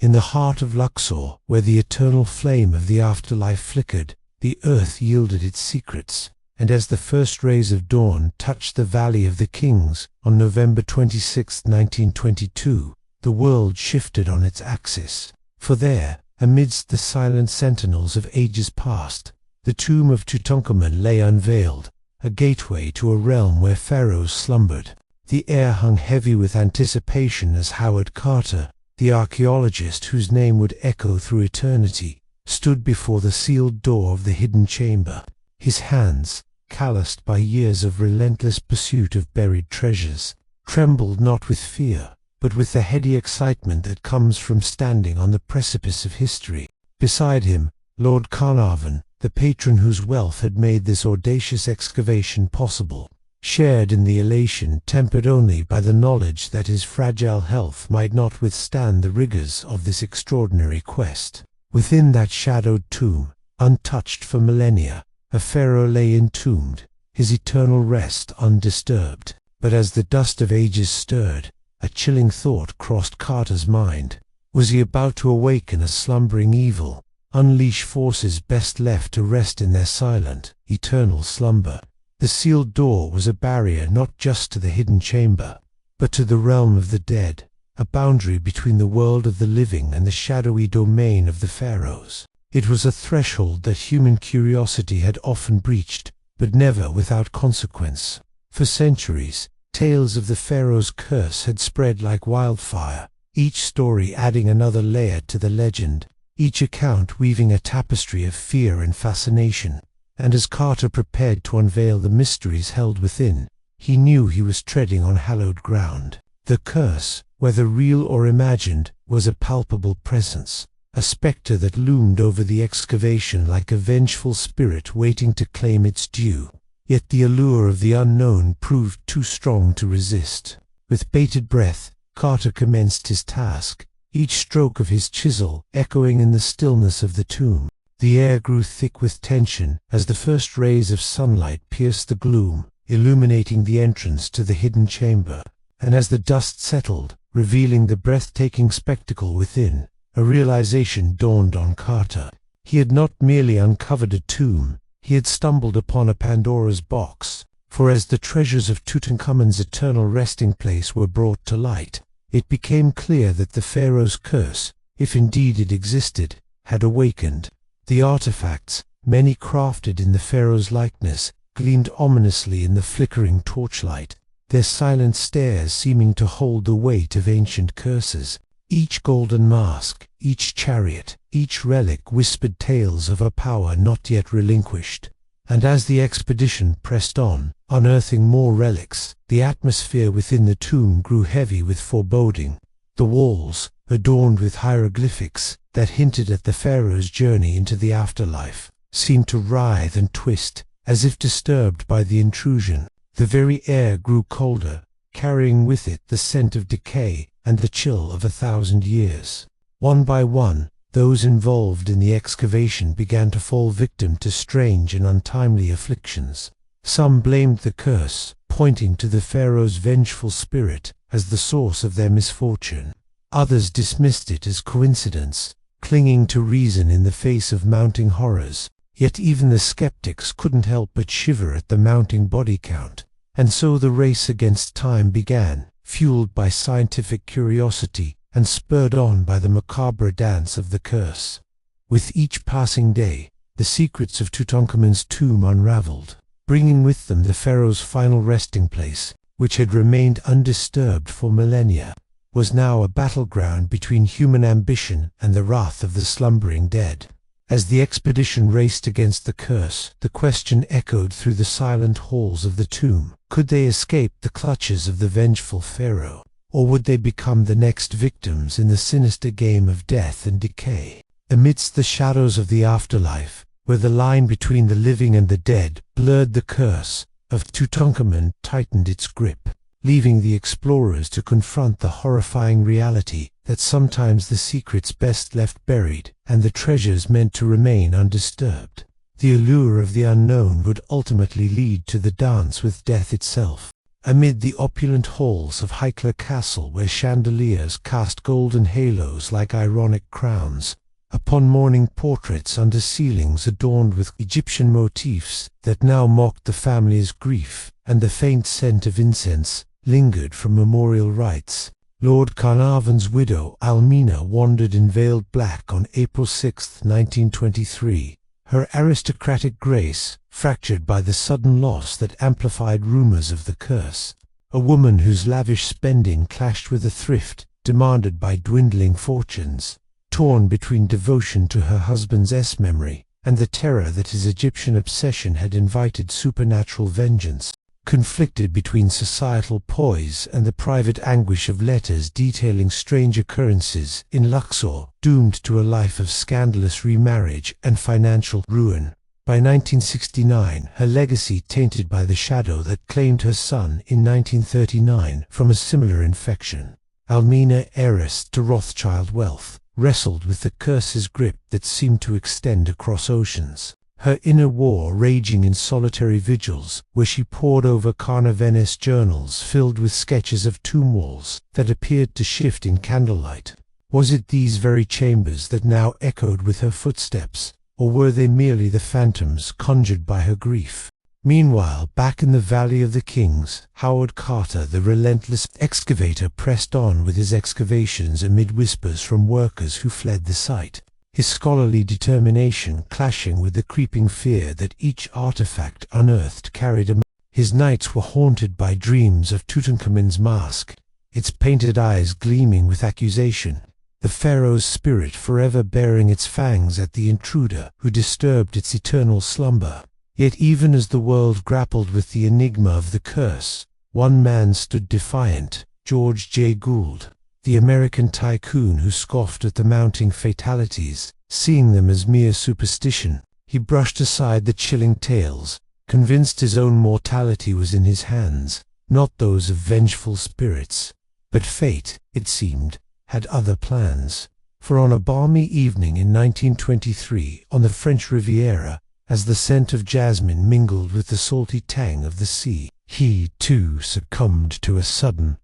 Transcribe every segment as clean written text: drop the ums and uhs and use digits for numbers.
In the heart of Luxor, where the eternal flame of the afterlife flickered, the earth yielded its secrets, and as the first rays of dawn touched the Valley of the Kings on November 26, 1922, the world shifted on its axis. For there, amidst the silent sentinels of ages past, the tomb of Tutankhamun lay unveiled, a gateway to a realm where pharaohs slumbered. The air hung heavy with anticipation as Howard Carter, the archaeologist whose name would echo through eternity, stood before the sealed door of the hidden chamber. His hands, calloused by years of relentless pursuit of buried treasures, trembled not with fear, but with the heady excitement that comes from standing on the precipice of history. Beside him, Lord Carnarvon, the patron whose wealth had made this audacious excavation possible, shared in the elation tempered only by the knowledge that his fragile health might not withstand the rigors of this extraordinary quest. Within that shadowed tomb, untouched for millennia, a pharaoh lay entombed, his eternal rest undisturbed. But as the dust of ages stirred, a chilling thought crossed Carter's mind. Was he about to awaken a slumbering evil, unleash forces best left to rest in their silent, eternal slumber? The sealed door was a barrier not just to the hidden chamber, but to the realm of the dead, a boundary between the world of the living and the shadowy domain of the pharaohs. It was a threshold that human curiosity had often breached, but never without consequence. For centuries, tales of the pharaoh's curse had spread like wildfire, each story adding another layer to the legend, each account weaving a tapestry of fear and fascination. And as Carter prepared to unveil the mysteries held within, he knew he was treading on hallowed ground. The curse, whether real or imagined, was a palpable presence, a spectre that loomed over the excavation like a vengeful spirit waiting to claim its due. Yet the allure of the unknown proved too strong to resist. With bated breath, Carter commenced his task, each stroke of his chisel echoing in the stillness of the tomb. The air grew thick with tension as the first rays of sunlight pierced the gloom, illuminating the entrance to the hidden chamber. And as the dust settled, revealing the breathtaking spectacle within, a realization dawned on Carter. He had not merely uncovered a tomb, he had stumbled upon a Pandora's box. For as the treasures of Tutankhamun's eternal resting place were brought to light, it became clear that the pharaoh's curse, if indeed it existed, had awakened. The artifacts, many crafted in the pharaoh's likeness, gleamed ominously in the flickering torchlight, their silent stares seeming to hold the weight of ancient curses. Each golden mask, each chariot, each relic whispered tales of a power not yet relinquished. And as the expedition pressed on, unearthing more relics, the atmosphere within the tomb grew heavy with foreboding. The walls, adorned with hieroglyphics that hinted at the pharaoh's journey into the afterlife, seemed to writhe and twist, as if disturbed by the intrusion. The very air grew colder, carrying with it the scent of decay and the chill of 1,000 years. One by one, those involved in the excavation began to fall victim to strange and untimely afflictions. Some blamed the curse, pointing to the pharaoh's vengeful spirit as the source of their misfortune. Others dismissed it as coincidence, clinging to reason in the face of mounting horrors. Yet even the skeptics couldn't help but shiver at the mounting body count. And so the race against time began, fueled by scientific curiosity and spurred on by the macabre dance of the curse. With each passing day, the secrets of Tutankhamun's tomb unraveled, bringing with them the pharaoh's final resting place, which had remained undisturbed for millennia, was now a battleground between human ambition and the wrath of the slumbering dead. As the expedition raced against the curse, the question echoed through the silent halls of the tomb: could they escape the clutches of the vengeful pharaoh, or would they become the next victims in the sinister game of death and decay? Amidst the shadows of the afterlife, where the line between the living and the dead blurred, the curse of Tutankhamun tightened its grip, leaving the explorers to confront the horrifying reality that sometimes the secrets best left buried and the treasures meant to remain undisturbed. The allure of the unknown would ultimately lead to the dance with death itself. amid the opulent halls of Hickler Castle, where chandeliers cast golden halos like ironic crowns upon mourning portraits under ceilings adorned with Egyptian motifs that now mocked the family's grief, and the faint scent of incense lingered from memorial rites. Lord Carnarvon's widow, Almina, wandered in veiled black on April 6, 1923, her aristocratic grace fractured by the sudden loss that amplified rumors of the curse. A woman whose lavish spending clashed with the thrift demanded by dwindling fortunes, torn between devotion to her husband's memory and the terror that his Egyptian obsession had invited supernatural vengeance, conflicted between societal poise and the private anguish of letters detailing strange occurrences in Luxor, doomed to a life of scandalous remarriage and financial ruin. By 1969, her legacy tainted by the shadow that claimed her son in 1939 from a similar infection. Almina, heiress to Rothschild wealth, wrestled with the curse's grip that seemed to extend across oceans. Her inner war raging in solitary vigils, where she pored over Carnarvonese journals filled with sketches of tomb walls that appeared to shift in candlelight. Was it these very chambers that now echoed with her footsteps, or were they merely the phantoms conjured by her grief? Meanwhile, back in the Valley of the Kings, Howard Carter, the relentless excavator, pressed on with his excavations amid whispers from workers who fled the site, his scholarly determination clashing with the creeping fear that each artifact unearthed carried a. His nights were haunted by dreams of Tutankhamun's mask, its painted eyes gleaming with accusation, the Pharaoh's spirit forever baring its fangs at the intruder who disturbed its eternal slumber. Yet even as the world grappled with the enigma of the curse, one man stood defiant: George J. Gould, the American tycoon who scoffed at the mounting fatalities, seeing them as mere superstition. He brushed aside the chilling tales, convinced his own mortality was in his hands, not those of vengeful spirits. But fate, it seemed, had other plans. For on a balmy evening in 1923, on the French Riviera, as the scent of jasmine mingled with the salty tang of the sea, he, too, succumbed to a sudden,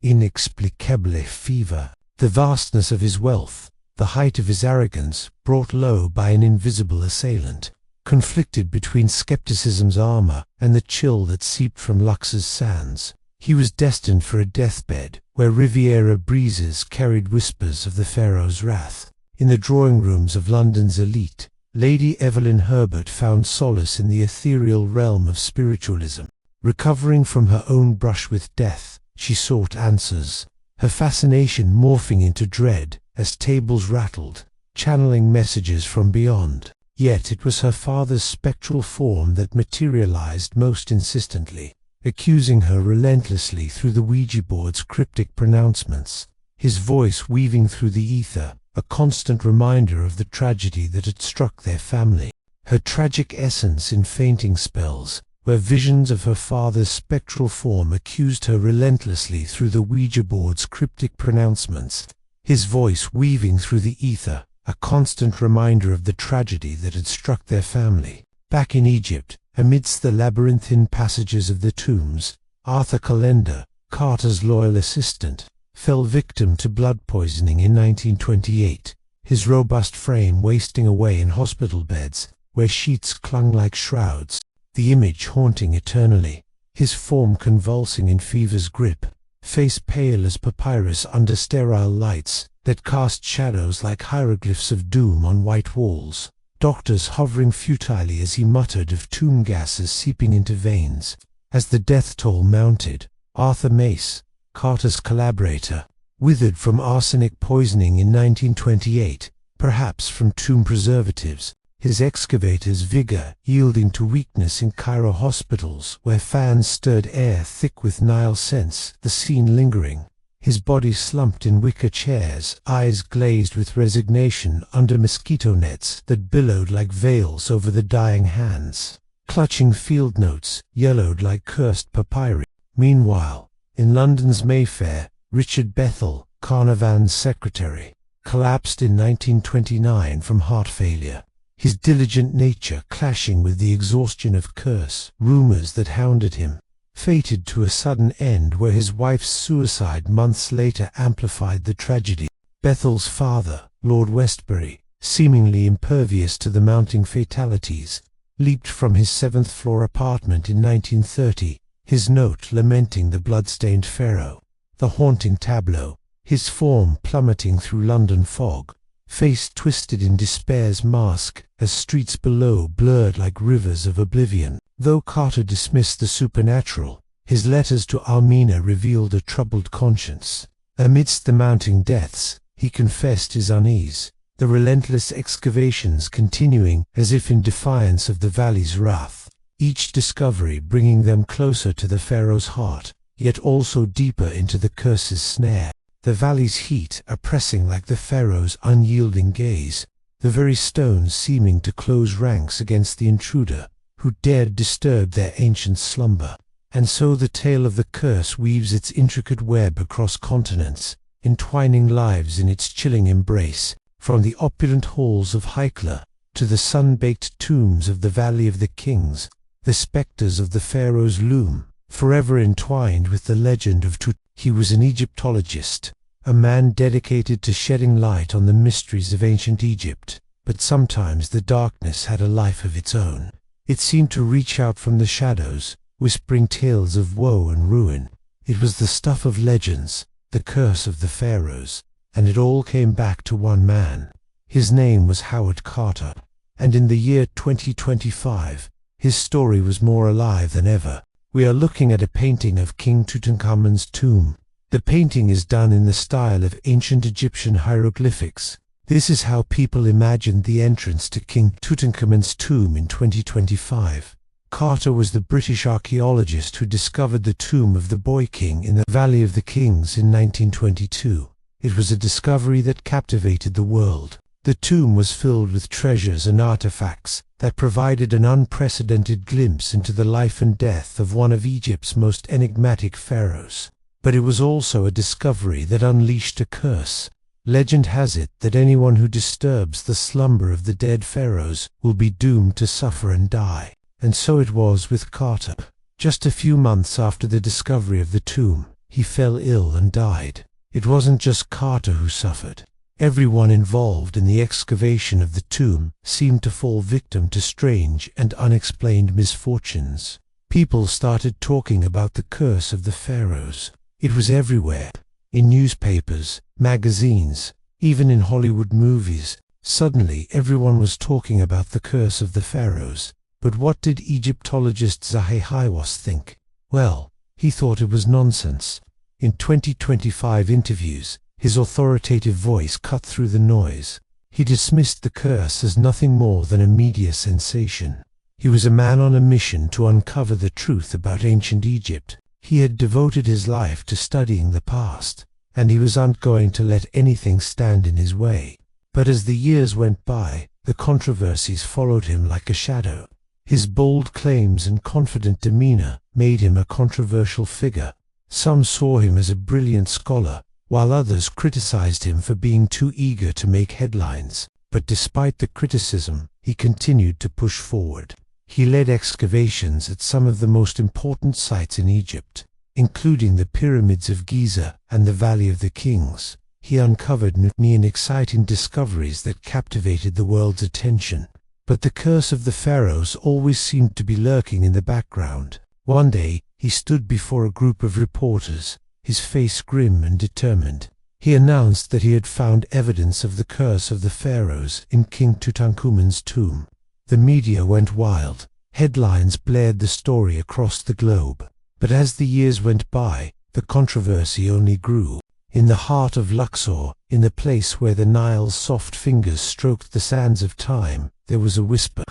inexplicable fever. The vastness of his wealth, the height of his arrogance, brought low by an invisible assailant, conflicted between skepticism's armor and the chill that seeped from Luxor's sands. He was destined for a deathbed, where Riviera breezes carried whispers of the Pharaoh's wrath. In the drawing rooms of London's elite, Lady Evelyn Herbert found solace in the ethereal realm of spiritualism. Recovering from her own brush with death, she sought answers, her fascination morphing into dread as tables rattled, channeling messages from beyond. Yet it was her father's spectral form that materialized most insistently, accusing her relentlessly through the Ouija board's cryptic pronouncements, his voice weaving through the ether, a constant reminder of the tragedy that had struck their family. Her tragic essence in fainting spells, where visions of her father's spectral form accused her relentlessly through the Ouija board's cryptic pronouncements, his voice weaving through the ether, a constant reminder of the tragedy that had struck their family. Back in Egypt, amidst the labyrinthine passages of the tombs, Arthur Calendar, Carter's loyal assistant, fell victim to blood poisoning in 1928, his robust frame wasting away in hospital beds, where sheets clung like shrouds, the image haunting eternally, his form convulsing in fever's grip, face pale as papyrus under sterile lights that cast shadows like hieroglyphs of doom on white walls, doctors hovering futilely as he muttered of tomb gases seeping into veins. As the death toll mounted, Arthur Mace, Carter's collaborator, withered from arsenic poisoning in 1928, perhaps from tomb preservatives, his excavator's vigor yielding to weakness in Cairo hospitals where fans stirred air thick with Nile scents, the scene lingering. His body slumped in wicker chairs, eyes glazed with resignation under mosquito nets that billowed like veils over the dying hands, clutching field notes yellowed like cursed papyri. Meanwhile, in London's Mayfair, Richard Bethel, Carnarvon's secretary, collapsed in 1929 from heart failure, his diligent nature clashing with the exhaustion of curse rumors that hounded him. fated to a sudden end where his wife's suicide months later amplified the tragedy. Bethel's father, Lord Westbury, seemingly impervious to the mounting fatalities, leaped from his 7th-floor apartment in 1930, his note lamenting the blood-stained Pharaoh. The haunting tableau, his form plummeting through London fog, face twisted in despair's mask as streets below blurred like rivers of oblivion. Though Carter dismissed the supernatural, his letters to Almina revealed a troubled conscience. Amidst the mounting deaths, he confessed his unease, the relentless excavations continuing as if in defiance of the valley's wrath, each discovery bringing them closer to the Pharaoh's heart, yet also deeper into the curse's snare. The valley's heat oppressing like the Pharaoh's unyielding gaze, the very stones seeming to close ranks against the intruder who dared disturb their ancient slumber. And so the tale of the curse weaves its intricate web across continents, entwining lives in its chilling embrace, from the opulent halls of Hykla to the sun-baked tombs of the Valley of the Kings. The specters of the Pharaohs loom, forever entwined with the legend of Tutankhamun. He was an Egyptologist, a man dedicated to shedding light on the mysteries of ancient Egypt, but sometimes the darkness had a life of its own. It seemed to reach out from the shadows, whispering tales of woe and ruin. It was the stuff of legends, the curse of the Pharaohs, and it all came back to one man. His name was Howard Carter, and in the year 2025, his story was more alive than ever. We are looking at a painting of King Tutankhamun's tomb. The painting is done in the style of ancient Egyptian hieroglyphics. This is how people imagined the entrance to King Tutankhamun's tomb in 2025. Carter was the British archaeologist who discovered the tomb of the Boy King in the Valley of the Kings in 1922. It was a discovery that captivated the world. The tomb was filled with treasures and artifacts that provided an unprecedented glimpse into the life and death of one of Egypt's most enigmatic pharaohs. But it was also a discovery that unleashed a curse. Legend has it that anyone who disturbs the slumber of the dead pharaohs will be doomed to suffer and die. And so it was with Carter. Just a few months after the discovery of the tomb, he fell ill and died. It wasn't just Carter who suffered. Everyone involved in the excavation of the tomb seemed to fall victim to strange and unexplained misfortunes. People started talking about the curse of the pharaohs. It was everywhere. In newspapers, magazines, even in Hollywood movies. Suddenly everyone was talking about the curse of the pharaohs. But what did Egyptologist Zahi Hawass think? Well, he thought it was nonsense. In 2025 interviews, his authoritative voice cut through the noise. He dismissed the curse as nothing more than a media sensation. He was a man on a mission to uncover the truth about ancient Egypt. He had devoted his life to studying the past, and he wasn't going to let anything stand in his way. But as the years went by, the controversies followed him like a shadow. His bold claims and confident demeanor made him a controversial figure. Some saw him as a brilliant scholar, while others criticized him for being too eager to make headlines. But despite the criticism, he continued to push forward. He led excavations at some of the most important sites in Egypt, including the pyramids of Giza and the Valley of the Kings. He uncovered new and exciting discoveries that captivated the world's attention. But the curse of the pharaohs always seemed to be lurking in the background. One day, he stood before a group of reporters, his face grim and determined. He announced that he had found evidence of the curse of the pharaohs in King Tutankhamun's tomb. The media went wild. Headlines blared the story across the globe. But as the years went by, the controversy only grew. In the heart of Luxor, in the place where the Nile's soft fingers stroked the sands of time, there was a whisper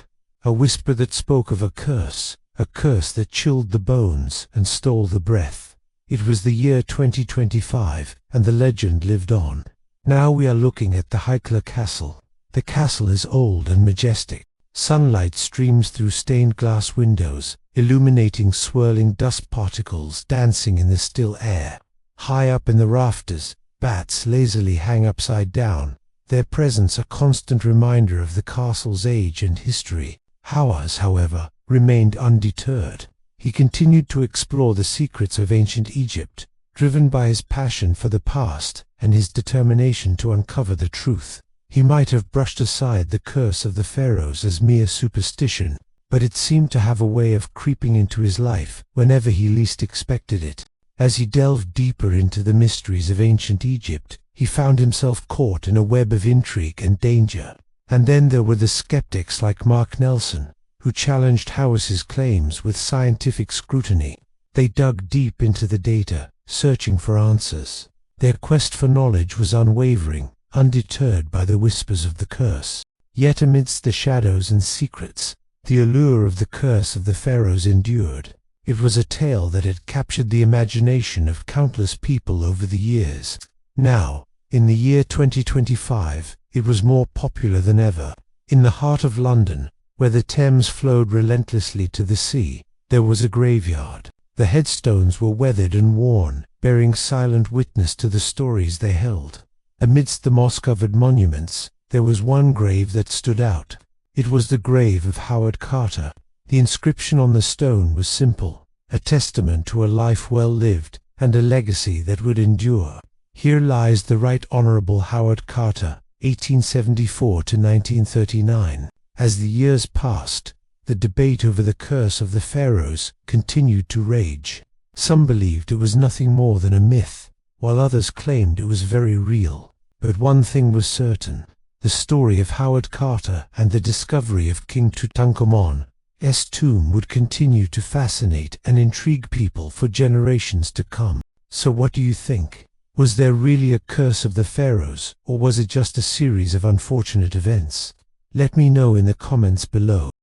that spoke of a curse that chilled the bones and stole the breath. It was the year 2025, and the legend lived on. Now we are looking at the Hykla Castle. The castle is old and majestic. Sunlight streams through stained glass windows, illuminating swirling dust particles dancing in the still air. High up in the rafters, bats lazily hang upside down, their presence a constant reminder of the castle's age and history. Hawass, however, remained undeterred. He continued to explore the secrets of ancient Egypt, driven by his passion for the past and his determination to uncover the truth. He might have brushed aside the curse of the pharaohs as mere superstition, but it seemed to have a way of creeping into his life whenever he least expected it. As he delved deeper into the mysteries of ancient Egypt, he found himself caught in a web of intrigue and danger. And then there were the skeptics like Mark Nelson, who challenged Howiss's claims with scientific scrutiny. They dug deep into the data, searching for answers. Their quest for knowledge was unwavering, undeterred by the whispers of the curse. Yet amidst the shadows and secrets, the allure of the curse of the pharaohs endured. It was a tale that had captured the imagination of countless people over the years. Now, in the year 2025, it was more popular than ever. In the heart of London, where the Thames flowed relentlessly to the sea, there was a graveyard. The headstones were weathered and worn, bearing silent witness to the stories they held. Amidst the moss-covered monuments, there was one grave that stood out. It was the grave of Howard Carter. The inscription on the stone was simple, a testament to a life well lived and a legacy that would endure. Here lies the Right Honorable Howard Carter, 1874 to 1939. As the years passed, the debate over the curse of the pharaohs continued to rage. Some believed it was nothing more than a myth, while others claimed it was very real. But one thing was certain: the story of Howard Carter and the discovery of King Tutankhamun's tomb would continue to fascinate and intrigue people for generations to come. So what do you think? Was there really a curse of the pharaohs, or was it just a series of unfortunate events? Let me know in the comments below.